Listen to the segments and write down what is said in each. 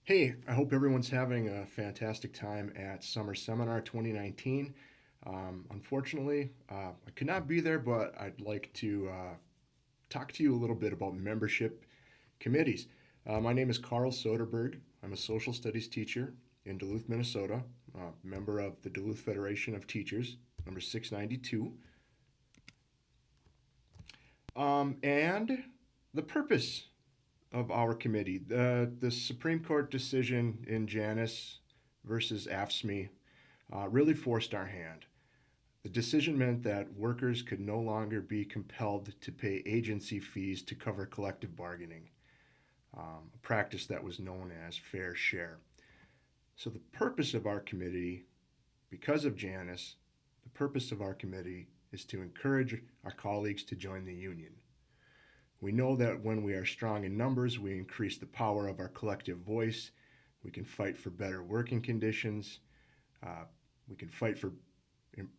Hey, I hope everyone's having a fantastic time at Summer Seminar 2019. Unfortunately, I could not be there, but I'd like to talk to you a little bit about membership committees. My name is Carl Soderberg. I'm a social studies teacher in Duluth, Minnesota, member of the Duluth Federation of Teachers, number 692. And the purpose of our committee. The Supreme Court decision in Janus versus AFSCME really forced our hand. The decision meant that workers could no longer be compelled to pay agency fees to cover collective bargaining, a practice that was known as fair share. So, the purpose of our committee, because of Janus, the purpose of our committee is to encourage our colleagues to join the union. We know that when we are strong in numbers, we increase the power of our collective voice. We can fight for better working conditions. Uh, we can fight for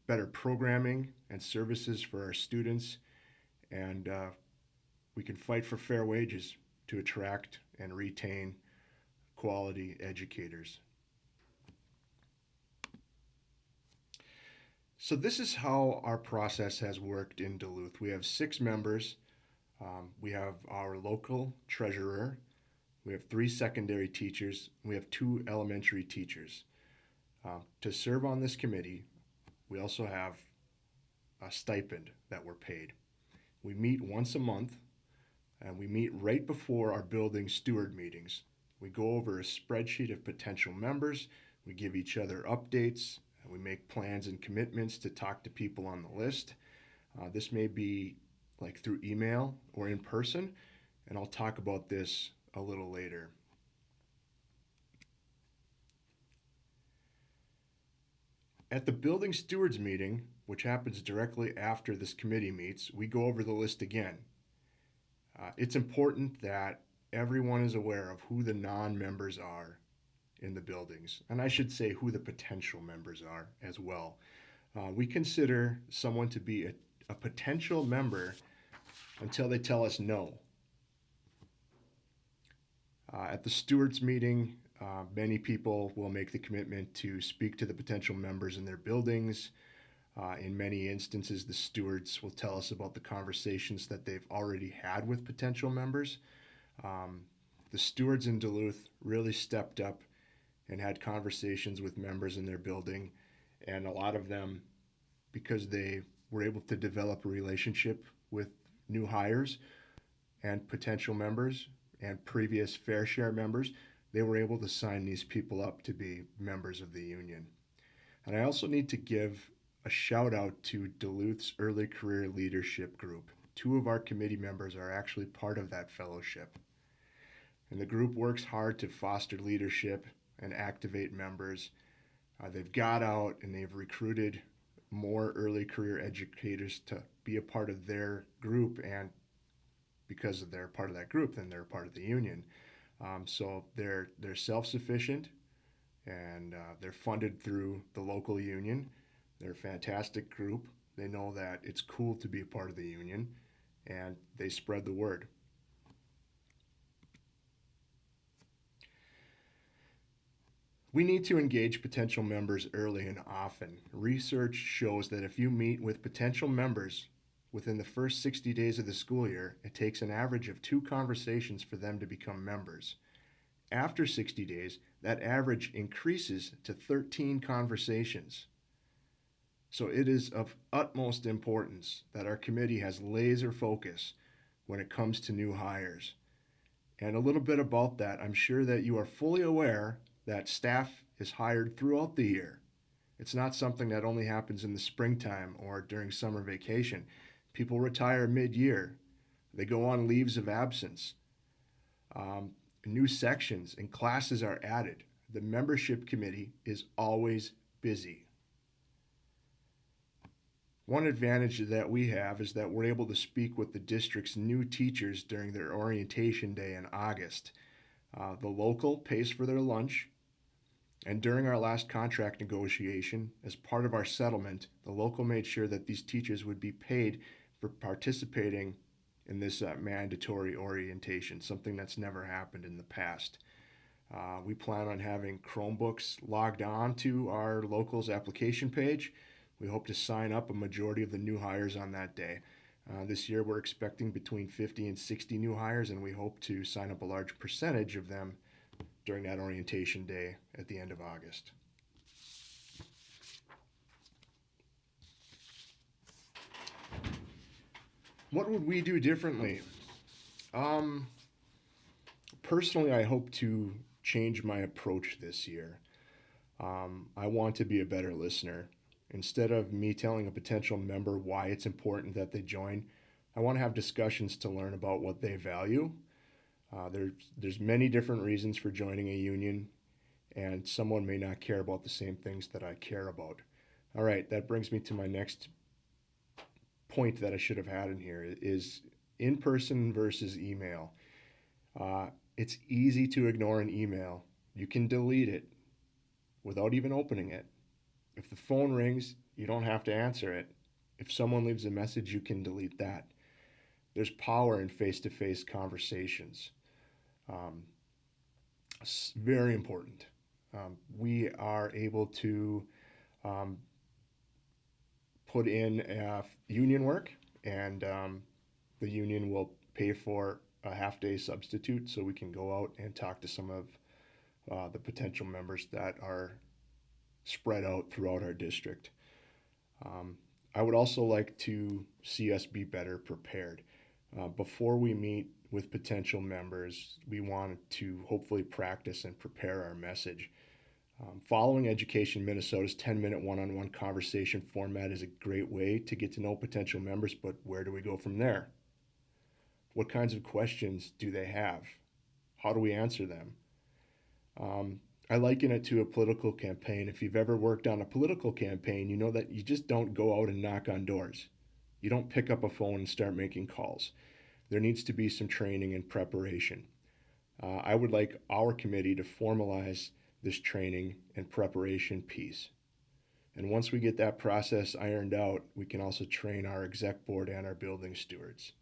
better programming and services for our students. And we can fight for fair wages to attract and retain quality educators. So, this is how our process has worked in Duluth. We have 6 members. We have our local treasurer, we have 3 secondary teachers, we have 2 elementary teachers. To serve on this committee, we also have a stipend that we're paid. We meet once a month, and we meet right before our building steward meetings. We go over a spreadsheet of potential members, we give each other updates, and we make plans and commitments to talk to people on the list. This may be like through email or in person, and I'll talk about this a little later. At the building stewards meeting, which happens directly after this committee meets, we go over the list again. It's important that everyone is aware of who the non members are in the buildings, and I should say who the potential members are as well. We consider someone to be a potential member until they tell us no. At the stewards meeting, many people will make the commitment to speak to the potential members in their buildings. In many instances, the stewards will tell us about the conversations that they've already had with potential members. Um, the stewards in Duluth really stepped up and had conversations with members in their building, and a lot of them, because they were able to develop a relationship with new hires and potential members and previous fair share members, they were able to sign these people up to be members of the union. And I also need to give a shout out to Duluth's Early Career Leadership Group. 2 of our committee members are actually part of that fellowship. And the group works hard to foster leadership and activate members. They've got out and they've recruited more early career educators to be a part of their group, and because they're part of that group, then they're part of the union. So they're self sufficient, and they're funded through the local union. They're a fantastic group. They know that it's cool to be a part of the union, and they spread the word. We need to engage potential members early and often. Research shows that if you meet with potential members within the first 60 days of the school year, it takes an average of 2 conversations for them to become members. After 60 days, that average increases to 13 conversations. So it is of utmost importance that our committee has laser focus when it comes to new hires. And a little bit about that, I'm sure that you are fully aware that staff is hired throughout the year. It's not something that only happens in the springtime or during summer vacation. People retire mid year, they go on leaves of absence. Um, New sections and classes are added. The membership committee is always busy. One advantage that we have is that we're able to speak with the district's new teachers during their orientation day in August. The local pays for their lunch, and during our last contract negotiation, as part of our settlement, the local made sure that these teachers would be paid for participating in this mandatory orientation, something that's never happened in the past. We plan on having Chromebooks logged on to our locals application page. We hope to sign up a majority of the new hires on that day. This year, we're expecting between 50 and 60 new hires, and we hope to sign up a large percentage of them during that orientation day at the end of August. What would we do differently? Personally, I hope to change my approach this year. I want to be a better listener. Instead of me telling a potential member why it's important that they join, I want to have discussions to learn about what they value. There's many different reasons for joining a union, and someone may not care about the same things that I care about. All right, that brings me to my next point that I should have had in here is in person versus email. It's easy to ignore an email. You can delete it without even opening it. If the phone rings, you don't have to answer it. If someone leaves a message, you can delete that. There's power in face-to-face conversations. It's very important. We are able to put in union work, and the union will pay for a half-day substitute so we can go out and talk to some of the potential members that are spread out throughout our district. I would also like to see us be better prepared. Before we meet with potential members, we want to hopefully practice and prepare our message. Following Education Minnesota's 10-minute one-on-one conversation format is a great way to get to know potential members, but where do we go from there? What kinds of questions do they have? How do we answer them? I liken it to a political campaign. If you've ever worked on a political campaign, you know that you just don't go out and knock on doors. You don't pick up a phone and start making calls. There needs to be some training and preparation. I would like our committee to formalize this training and preparation piece. And once we get that process ironed out, we can also train our exec board and our building stewards.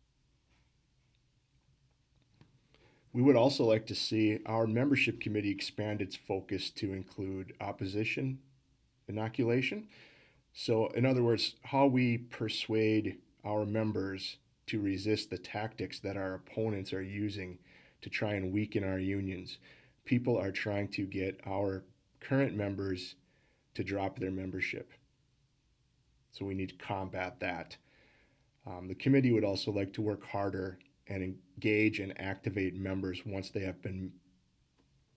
We would also like to see our membership committee expand its focus to include opposition inoculation. So, in other words, how we persuade our members to resist the tactics that our opponents are using to try and weaken our unions. People are trying to get our current members to drop their membership. So we need to combat that. The committee would also like to work harder and engage and activate members once they have been,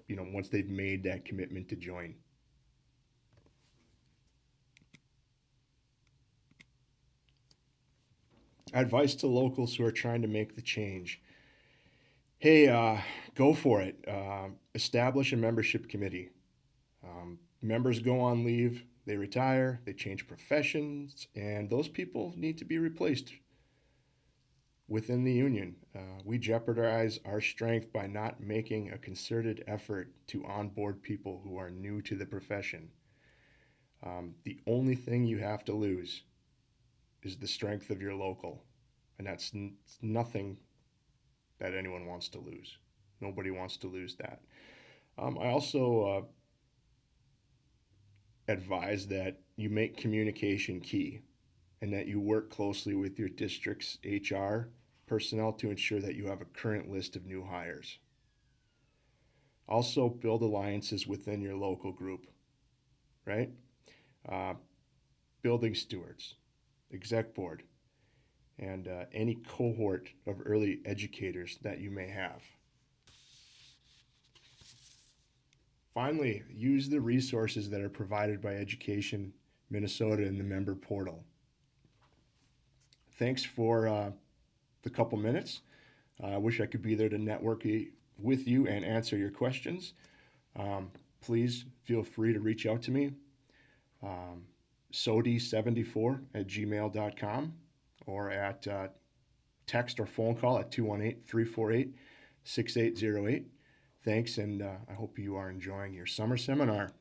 once they've made that commitment to join. Advice to locals who are trying to make the change. Hey, go for it. Establish a membership committee. Members go on leave, they retire, they change professions, and those people need to be replaced within the union. We jeopardize our strength by not making a concerted effort to onboard people who are new to the profession. The only thing you have to lose is the strength of your local, and that's nothing that anyone wants to lose. Nobody wants to lose that. I also advise that you make communication key and that you work closely with your district's HR personnel to ensure that you have a current list of new hires. Also, build alliances within your local group, right? Building stewards, exec board, and any cohort of early educators that you may have. Finally, use the resources that are provided by Education Minnesota in the member portal. Thanks for the couple minutes. I wish I could be there to network with you and answer your questions. Please feel free to reach out to me, sodi74@gmail.com, or at text or phone call at 218-348-6808. Thanks, and I hope you are enjoying your summer seminar.